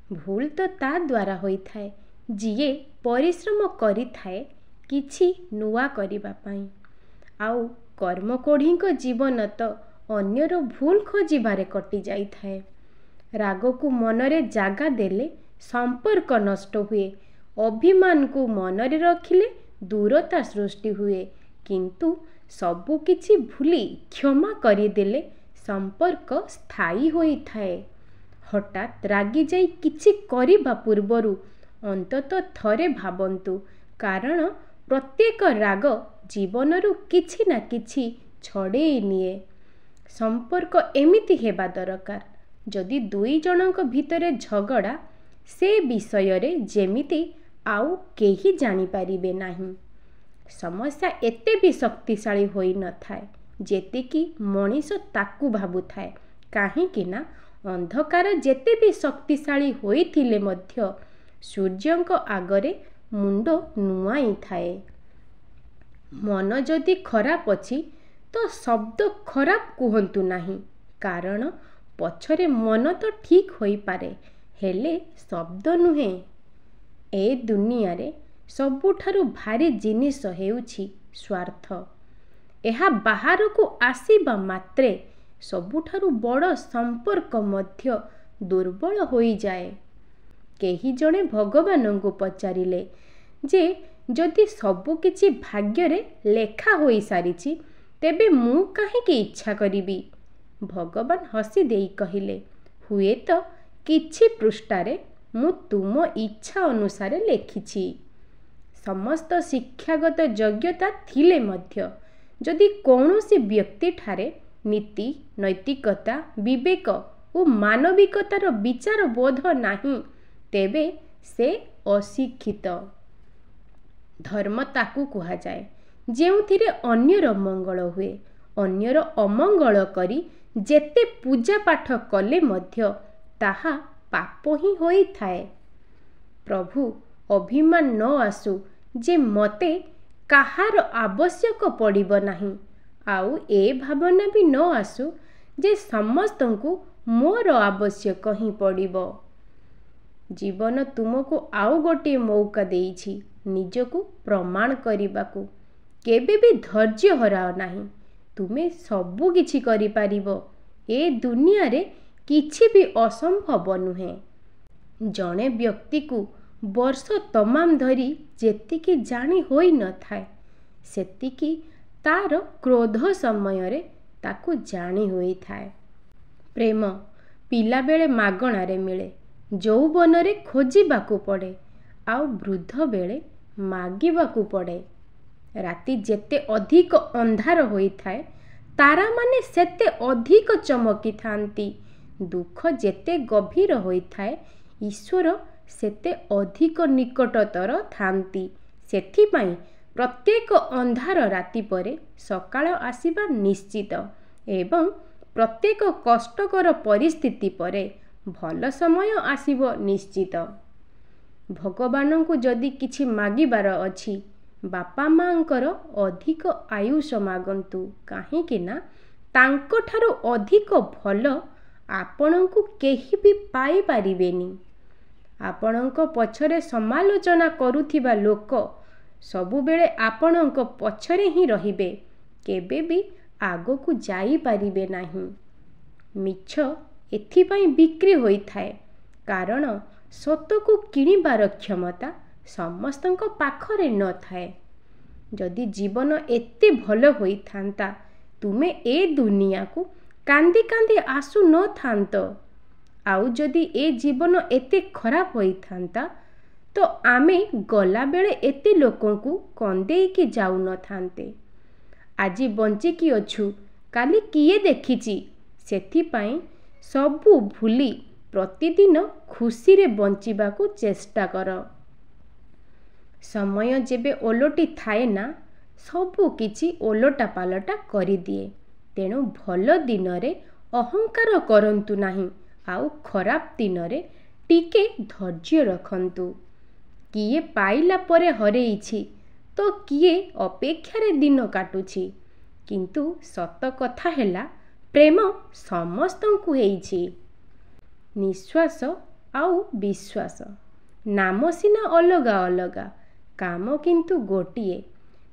भूल तो ता द्वारा होई थाए जिए परिश्रम करि थाए किछि नुआ करिबा पई। आउ कर्मकोढ़ी जीवन तो अन्यर भूल खोजिबारे कटि जाई थाए। राग को मनरे जागा देले संपर्क नष्ट हुए, अभिमान को मनरे रखिले दूरता सृष्टि हुए, किंतु सबु किछि भूली क्षमा करिदेले संपर्क स्थायी होई थाए। हठात रागी जाई किछि करिबा पूर्वरु अंततः थरे भाबंतु, कारण प्रत्येक राग जीवनरु किछि ना किछि छड़ेई निए। संपर्क एमिति हेबा दरकार जदि दुई जनक भितरे झगड़ा से विषय रे जेमिति आउ केही जानी पारिबे नाही। समस्या एते भी शक्तिशाली होई न थाए जेतिकी मनीष ताकू भाबु थाए, काहेकि ना अंधकार जेते भी शक्तिशाली होइथिले मध्य सूर्यंक आगरे मुंड नुआई थाए। मन जदि खराब अछि तो शब्द खराब कुहंतु नाही, कारण पछरे मन तो ठीक होई पारे हेले शब्द नुहे। ए दुनिया रे सबुठारु भारी जिनिस हेउछि स्वार्थ। एहा बाहर को आसीबा मात्रे सबुठारु बड़ संपर्क मध्य दुर्बल होई जाए। केही जणे भगवान को पचारिले जे जदि सबु किछि भाग्य रे लेखा होई सारिछि तेबे मु काहेकि इच्छा करिबी। भगवान हसी देई कहिले, हुए तो किछि पृष्ठारे मु तुम इच्छा अनुसारे लेखिछि। समस्त शिक्षागत योग्यता थिले मध्य जदि कौनसी व्यक्ति ठारे नीति, नैतिकता, विवेक और मानविकतार विचार बोध नाही तेबे से अशिक्षित। धर्म ताकू कुहा जाए जेउथिरे अन्यर मंगल हुए। अन्यर अमंगल करी जेते पूजा पाठ कले मध्य ताहा पाप ही होई थाए। प्रभु अभिमान न आसु जे मते काहार आवश्यक पड़िब नाही, आउ ए भावना भी न आसु जे समस्तंकु मोर आवश्यक ही पड़िब। जीवन तुमको आउ गोटे मौका देइछि निजको प्रमाण करिबाकू। केबे भी धैर्य हराओ नाही, तुमे सबु किछि करि पारिबो। ए दुनिया रे किछि भी असंभव नुहे। जणे व्यक्ति को वर्ष तमाम धरी जेतिकी जानी होई न थाए सेतिकी तार क्रोध समय रे ताकू जानी होई थाए। प्रेम पिला बेले मागणा रे मिले, यौवन रे खोजिबाकू पड़े, आउ वृद्ध बेले मागिबाकू पड़े। राति जेते अधिक अंधार होई थाए तारा माने सेते अधिक चमकी थांती। दुख जेते गभीर होई थाए ईश्वर सेते अधिक निकटतर थांती। सेथिपाई प्रत्येक अंधार राति परे सकाळ आसीबा निश्चित, एवं प्रत्येक कष्टकर परिस्थिति परे भल समय आसीबो निश्चित। भगवान को जदि किछि मागिबार अछि बापा मांकर अधिक आयुष मागंतु, काहेकि ना तांको ठारो अधिक भल आपणंकु केही भी पाई पारिबेनी। आपणंक पछरे समालोचना करुथिबा लोक सबुबेले आपणंक पछरे ही रहिबे, केबे भी आगो को जाई पारिबे नाही। मिछ एथिपाई बिक्री होई थाए, कारण सत को किणिबार क्षमता समस्तंक पाखरे न थाए। जदि जीवन एते भल होई थांता तुमे ए दुनिया को कांदी कांदी आसु न थांत। आउ जदि ए जीवन एते खराब होई थांता तो आमे गला बेले एते लोकों को कंदेई की जाऊ न थांते। आजी बंची की अछु काली किए देखिची, सेथिपाई सबु भूली प्रतिदिन खुशी रे बंचिबा को चेष्टा कर। समय जेबे ओलोटी थाए ना सबु किछि ओलोटा पालटा करि दिए। तेणु भल दिन रे अहंकार करंतु नाही, आउ खराब दिन रे टिके धैर्य रखंतु। किए पाइला परे हरेइछि तो किए अपेक्षा रे दिन काटुछि, किंतु सत कथा हेला प्रेम समस्तंकु हेइछि। निश्वास आउ विश्वास नाम सिना अलगा अलगा काम किंतु गोटिए।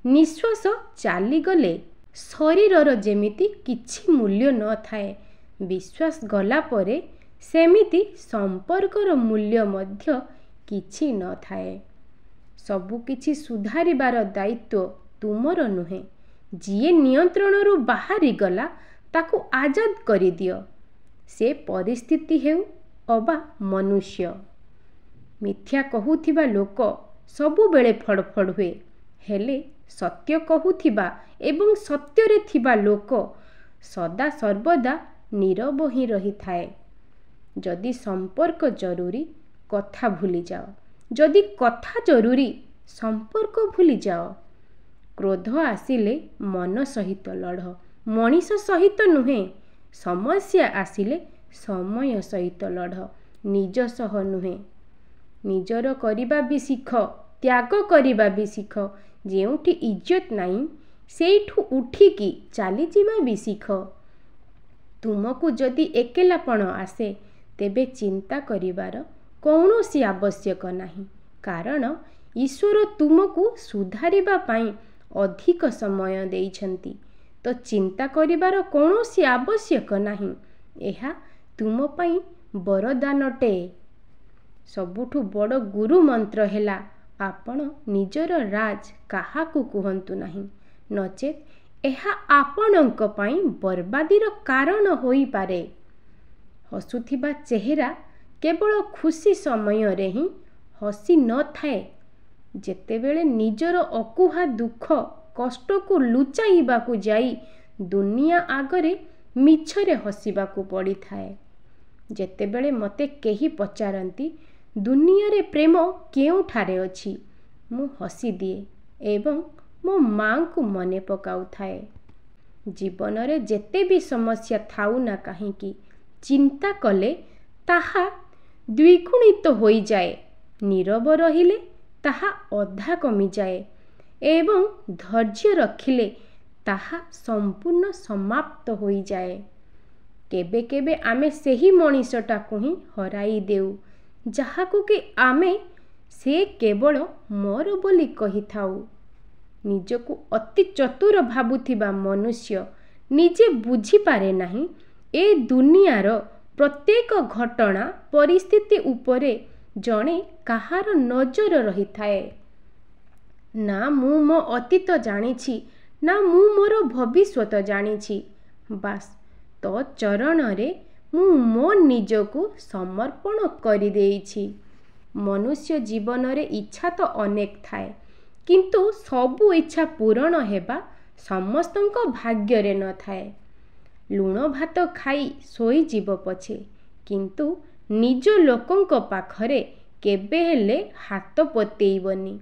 निश्वास चलीगले शरीरर जेमिति किछि मूल्य न थाए, विश्वास गला परे सेमिति संपर्कर मूल्य मध्य किछि न थाए। सबु किछि सुधारिबार दायित्व तुमर नुहे। जिए नियंत्रणरू बाहरी गला ताकू आजाद करि दियो, से परिस्थिति हेउ अबा मनुष्य। मिथ्या कहूथिबा लोक सबु बेले फड़फड़ हुए, हेले सत्य कहूथिबा एवं सत्यरे थिबा लोक सदा सर्वदा नीरव ही रही थाए। जदि संपर्क जरूरी कथा भूली जाओ, जदि कथा जरूरी संपर्क भूली जाओ। क्रोध आसिले मन सहित लढ़, मनीष सहित नुहे। समस्या आसिले समय सहित लढ़, निज सह नुहे। निजर करिबा भी शिख, त्याग करिबा भी शिख। जेउठी इज्जत नहीं सेठू उठिकी चली जीवा भी शिख। तुमको जदि एकेलापण आसे तेबे चिंता करिबार कौनसी आवश्यक नहीं, कारण ईश्वर तुमको सुधारिबा पाई अधिक समय देइछंती। तो चिंता करिबार कौनसी आवश्यक नहीं, एहा तुम पाई वरदानटे। सबुठु बड़ गुरु मंत्र हेला आपण निजर राज काहाकू कुहंतु नहीं, नचेत एहा आपणक पाई बर्बादीर कारण होई पारे। हसुथिबा चेहरा केवल खुशी समय रे ही हसी न थाए। जेतेबेले निजर अकुहा दुख कष्ट को लुचाइबाकू जाई दुनिया आगरे मिछरे हसीबाकू पड़ी थाए। जेतेबेले मते केही पचारंती दुनिया रे प्रेम केउठारे अछि, मु हसी दिए एवं मो मां को मने पकाउ थाए। जीवन रे जेते भी समस्या थाउ ना काहींकी चिंता कले ताहा द्विगुणित होई जाए, नीरव रहिले ताहा अधा कमी जाए एवं धैर्य रखिले ताहा संपूर्ण समाप्त होई जाए। केबे केबे आमे सेही मनीषटा को ही हराई देउ, जहाकू कि आमे से केवल मोर बोली कही थाउ। निजको अति चतुर भाबुथिबा मनुष्य निजे बुझी पारे नहीं ए दुनियार प्रत्येक घटना परिस्थिति उपरे जणे कहार नजर रही थाए। ना मु मो अतीत जानिछि, ना मु मोर भविष्यत जानिछि, बास तो चरण रे मु मो निजको समर्पण करि देइछि। मनुष्य जीवन रे इच्छा तो अनेक थाए, किंतु सबु इच्छा पूरण हेबा समस्तंक भाग्य रे न थाए। लुण भात खाई सोई जीव पछे, किंतु निज लोकंक पाखरे केबे हेले हाथ पतेइबनी,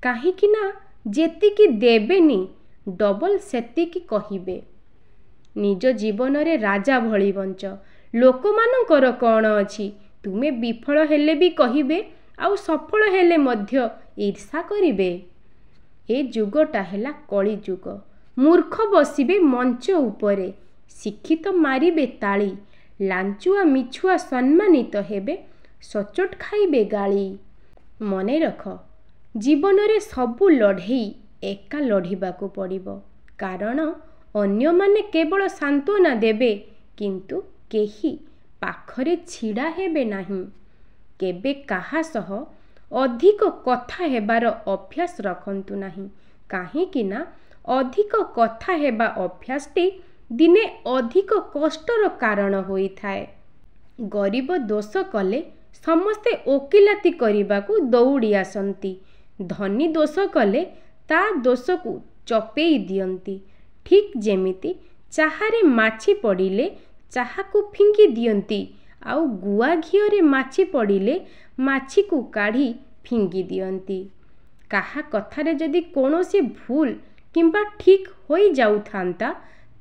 काहीकि ना जेतिकी देबेनी डबल सेतिकी कहिबे। निज जीवन रे राजा भली बंच, लोक मानकर कौन अछि, तुमे विफल हेले भी कहिबे आउ सफल हेले मध्य ईर्षा करिबे। ए जुगटा हेला कली जुग, मूर्ख बसिबे मंच उपरे, शिक्षित मारिबे ताली, लांचुआ मिछुआ सम्मानित हेबे, सचोट खाइबे गाली। मने रख, जीवन रे सबु लढ़ेई एका लढ़िबाकू पड़िबो, कारण अन्य माने केवल सांत्वना देबे किंतु केही पाखरे छिड़ा हेबे नहीं। केबे काहा सह अधिक कथा हेबार अभ्यास रखंतु नहीं, काहीकि ना अधिक कथा हेबा अभ्यासटी दिने अधिक कष्टर कारण होई थाए। गरीब दोष कले समस्ते ओकिलाती करिबाकू दौड़ी आसंती, धनी दोष कले ता दोष को चपेई दियंती। ठीक जेमिति चाहारे माछी पड़िले चाहा को फिंगी दियंती, आउ गुआ घिओरे माछी पड़िले माछी को काढ़ी फिंगी दियंती। काहा कथारे जदि कोनोसी भूल किंबा ठीक होई जाउथांता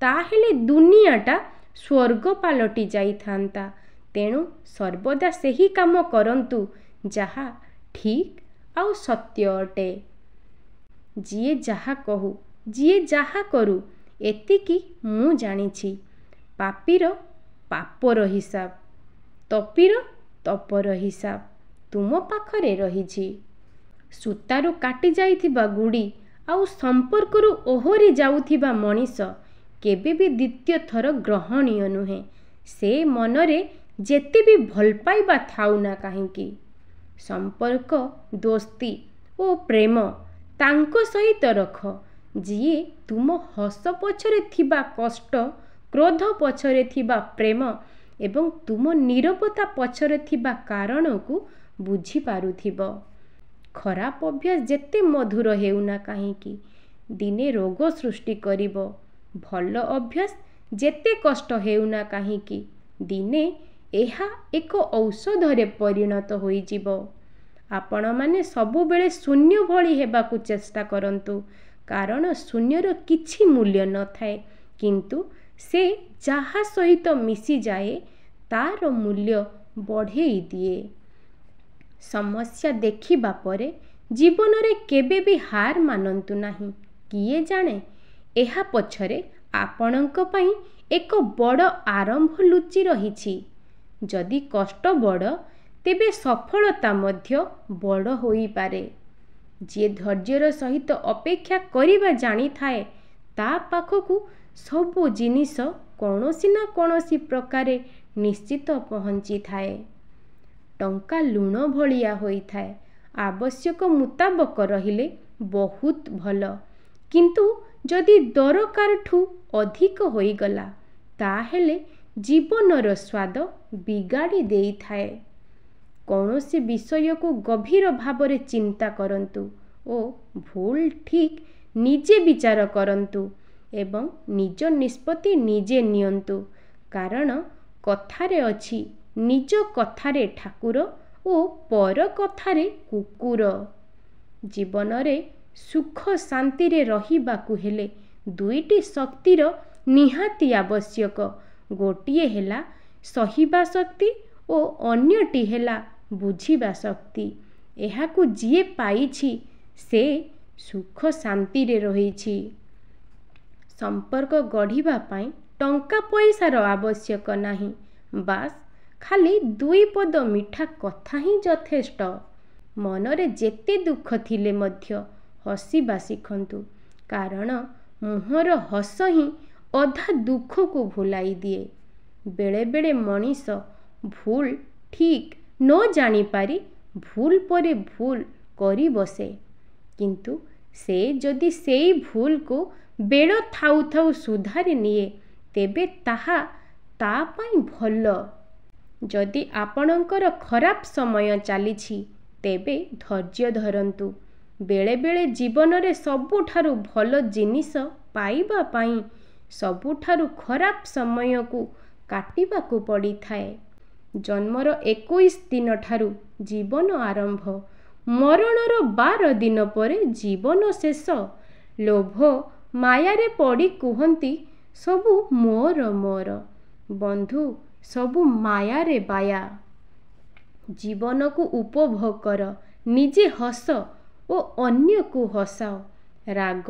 ताहेले दुनियाटा स्वर्ग पालटी जाइथांता। तेणु सर्वदा सेही काम करंतु जहा ठीक आउ सत्य अटे। जिए जहा कहू, जिए जहा करू, एतिकी मु जानिछि, पापीर पापर हिसाब, तपीर ତପର ହିସାବ ତୁମ ପାଖରେ ରହିଛି। ସୂତାରୁ କାଟି ଯାଇଥିବା ଗୁଡ଼ି ଆଉ ସମ୍ପର୍କରୁ ଓହରି ଯାଉଥିବା ମଣିଷ କେବେ ବି ଦ୍ୱିତୀୟ ଥର ଗ୍ରହଣୀୟ ନୁହେଁ। ସେ ମନରେ ଯେତେ ବି ଭଲ ପାଇବା ଥାଉ ନା କାହିଁକି। ସମ୍ପର୍କ, ଦୋସ୍ତି ଓ ପ୍ରେମ ତାଙ୍କ ସହିତ ରଖ ଯିଏ ତୁମ ହସ ପଛରେ ଥିବା କଷ୍ଟ, କ୍ରୋଧ ପଛରେ ଥିବା ପ୍ରେମ ଏବଂ ତୁମ ନୀରବତା ପଛରେ ଥିବା କାରଣକୁ ବୁଝିପାରୁଥିବ। ଖରାପ ଅଭ୍ୟାସ ଯେତେ ମଧୁର ହେଉନା କାହିଁକି ଦିନେ ରୋଗ ସୃଷ୍ଟି କରିବ। ଭଲ ଅଭ୍ୟାସ ଯେତେ କଷ୍ଟ ହେଉନା କାହିଁକି ଦିନେ ଏହା ଏକ ଔଷଧରେ ପରିଣତ ହୋଇଯିବ। ଆପଣମାନେ ସବୁବେଳେ ଶୂନ୍ୟ ଭଳି ହେବାକୁ ଚେଷ୍ଟା କରନ୍ତୁ, କାରଣ ଶୂନ୍ୟର କିଛି ମୂଲ୍ୟ ନଥାଏ, କିନ୍ତୁ ସେ ଯାହା ସହିତ ମିଶିଯାଏ ତାର ମୂଲ୍ୟ ବଢ଼େଇ ଦିଏ। ସମସ୍ୟା ଦେଖିବା ପରେ ଜୀବନରେ କେବେ ବି ହାର ମାନନ୍ତୁ ନାହିଁ। କିଏ ଜାଣେ ଏହା ପଛରେ ଆପଣଙ୍କ ପାଇଁ ଏକ ବଡ଼ ଆରମ୍ଭ ଲୁଚି ରହିଛି। ଯଦି କଷ୍ଟ ବଡ଼, ତେବେ ସଫଳତା ମଧ୍ୟ ବଡ଼ ହୋଇପାରେ। ଯିଏ ଧୈର୍ଯ୍ୟର ସହିତ ଅପେକ୍ଷା କରିବା ଜାଣିଥାଏ ତା ପାଖକୁ ସବୁ ଜିନିଷ କୌଣସି ନା କୌଣସି ପ୍ରକାରେ ନିଶ୍ଚିତ ପହଞ୍ଚିଥାଏ। ଟଙ୍କା ଲୁଣ ଭଳିଆ ହୋଇଥାଏ, ଆବଶ୍ୟକ ମୁତାବକ ରହିଲେ ବହୁତ ଭଲ, କିନ୍ତୁ ଯଦି ଦରକାରଠୁ ଅଧିକ ହୋଇଗଲା ତାହେଲେ ଜୀବନର ସ୍ୱାଦ ବିଗାଡ଼ି ଦେଇଥାଏ। କୌଣସି ବିଷୟକୁ ଗଭୀର ଭାବରେ ଚିନ୍ତା କରନ୍ତୁ ଓ ଭୁଲ ଠିକ୍ ନିଜେ ବିଚାର କରନ୍ତୁ ଏବଂ ନିଜ ନିଷ୍ପତ୍ତି ନିଜେ ନିଅନ୍ତୁ, କାରଣ କଥାରେ ଅଛି ନିଜ କଥାରେ ଠାକୁର ଓ ପର କଥାରେ କୁକୁର। ଜୀବନରେ ସୁଖ ଶାନ୍ତିରେ ରହିବାକୁ ହେଲେ ଦୁଇଟି ଶକ୍ତିର ନିହାତି ଆବଶ୍ୟକ। ଗୋଟିଏ ହେଲା ସହିବା ଶକ୍ତି ଓ ଅନ୍ୟଟି ହେଲା ବୁଝିବା ଶକ୍ତି। ଏହାକୁ ଯିଏ ପାଇଛି ସେ ସୁଖ ଶାନ୍ତିରେ ରହିଛି। ସମ୍ପର୍କ ଗଢ଼ିବା ପାଇଁ ଟଙ୍କା ପଇସାର ଆବଶ୍ୟକ ନାହିଁ, ବାସ୍ ଖାଲି ଦୁଇ ପଦ ମିଠା କଥା ହିଁ ଯଥେଷ୍ଟ। ମନରେ ଯେତେ ଦୁଃଖ ଥିଲେ ମଧ୍ୟ ହସିବା ଶିଖନ୍ତୁ, କାରଣ ମୁହଁର ହସ ହିଁ ଅଧା ଦୁଃଖକୁ ଭୁଲାଇ ଦିଏ। ବେଳେବେଳେ ମଣିଷ ଭୁଲ ଠିକ୍ ନ ଜାଣିପାରି ଭୁଲ ପରେ ଭୁଲ କରି ବସେ, କିନ୍ତୁ ସେ ଯଦି ସେଇ ଭୁଲକୁ ବେଳ ଥାଉ ଥାଉ ସୁଧାରି ନିଏ ତେବେ ତାହା ତା ପାଇଁ ଭଲ। ଯଦି ଆପଣଙ୍କର ଖରାପ ସମୟ ଚାଲିଛି ତେବେ ଧୈର୍ଯ୍ୟ ଧରନ୍ତୁ। ବେଳେବେଳେ ଜୀବନରେ ସବୁଠାରୁ ଭଲ ଜିନିଷ ପାଇବା ପାଇଁ ସବୁଠାରୁ ଖରାପ ସମୟକୁ କାଟିବାକୁ ପଡ଼ିଥାଏ। ଜନ୍ମର 21 ଦିନ ଠାରୁ ଜୀବନ ଆରମ୍ଭ, ମରଣର 12 ଦିନ ପରେ ଜୀବନ ଶେଷ। ଲୋଭ ମାୟାରେ ପଡ଼ି କୁହନ୍ତି ସବୁ ମୋର ମୋର, ବନ୍ଧୁ ସବୁ ମାୟାରେ ବାୟା। ଜୀବନକୁ ଉପଭୋଗ କର, ନିଜେ ହସ ଓ ଅନ୍ୟକୁ ହସାଅ। ରାଗ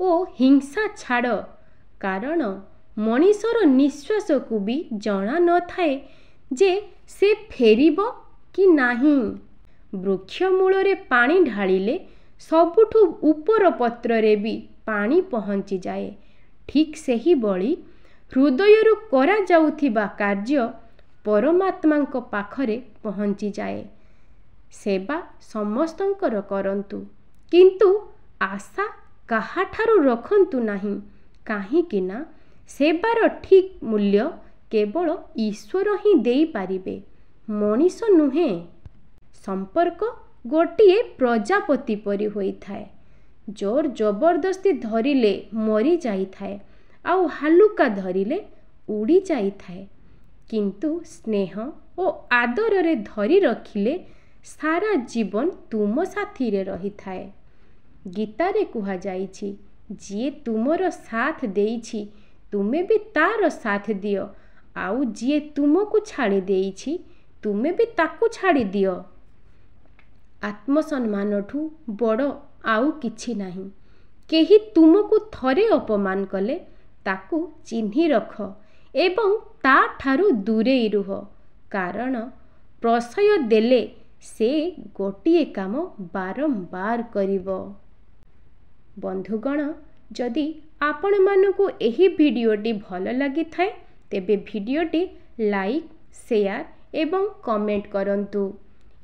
ଓ ହିଂସା ଛାଡ଼, କାରଣ ମଣିଷର ନିଶ୍ୱାସକୁ ବି ଜଣା ନଥାଏ ଯେ ସେ ଫେରିବ କି ନାହିଁ। ବୃକ୍ଷ ମୂଳରେ ପାଣି ଢାଳିଲେ ସବୁଠୁ ଉପର ପତ୍ରରେ ବି ପାଣି ପହଞ୍ଚିଯାଏ। ଠିକ୍ ସେହିଭଳି ହୃଦୟରୁ କରାଯାଉଥିବା କାର୍ଯ୍ୟ ପରମାତ୍ମାଙ୍କ ପାଖରେ ପହଞ୍ଚିଯାଏ। ସେବା ସମସ୍ତଙ୍କର କରନ୍ତୁ, କିନ୍ତୁ ଆଶା କାହାଠାରୁ ରଖନ୍ତୁ ନାହିଁ, କାହିଁକି ନା ସେବାର ଠିକ୍ ମୂଲ୍ୟ କେବଳ ଈଶ୍ୱର ହିଁ ଦେଇପାରିବେ, ମଣିଷ ନୁହେଁ। ସମ୍ପର୍କ ଗୋଟିଏ ପ୍ରଜାପତି ପରି ହୋଇଥାଏ। ଜୋର ଜବରଦସ୍ତି ଧରିଲେ ମରି ଯାଇଥାଏ ଆଉ ହାଲୁକା ଧରିଲେ ଉଡ଼ି ଯାଇଥାଏ, କିନ୍ତୁ ସ୍ନେହ ଓ ଆଦରରେ ଧରି ରଖିଲେ ସାରା ଜୀବନ ତୁମ ସାଥିରେ ରହିଥାଏ। ଗୀତାରେ କୁହାଯାଇଛି, ଯିଏ ତୁମର ସାଥ ଦେଇଛି ତୁମେ ବି ତାର ସାଥ ଦିଅ, ଆଉ ଯିଏ ତୁମକୁ ଛାଡ଼ି ଦେଇଛି ତୁମେ ବି ତାକୁ ଛାଡ଼ି ଦିଅ। ଆତ୍ମସମ୍ମାନଠୁ ବଡ଼ ଆଉ କିଛି ନାହିଁ। କେହି ତୁମକୁ ଥରେ ଅପମାନ କଲେ ତାକୁ ଚିହ୍ନି ରଖ ଏବଂ ତା ଠାରୁ ଦୂରେଇ ରୁହ, କାରଣ ପ୍ରଶୟ ଦେଲେ ସେ ଗୋଟିଏ କାମ ବାରମ୍ବାର କରିବ। ବନ୍ଧୁଗଣ, ଯଦି ଆପଣମାନଙ୍କୁ ଏହି ଭିଡ଼ିଓଟି ଭଲ ଲାଗିଥାଏ ତେବେ ଭିଡ଼ିଓଟି ଲାଇକ୍, ସେୟାର ଏବଂ କମେଣ୍ଟ କରନ୍ତୁ।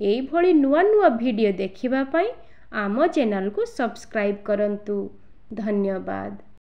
ଏହିଭଳି ନୂଆ ନୂଆ ଭିଡ଼ିଓ ଦେଖିବା ପାଇଁ ଆମ ଚ୍ୟାନେଲକୁ ସବସ୍କ୍ରାଇବ୍ କରନ୍ତୁ। ଧନ୍ୟବାଦ।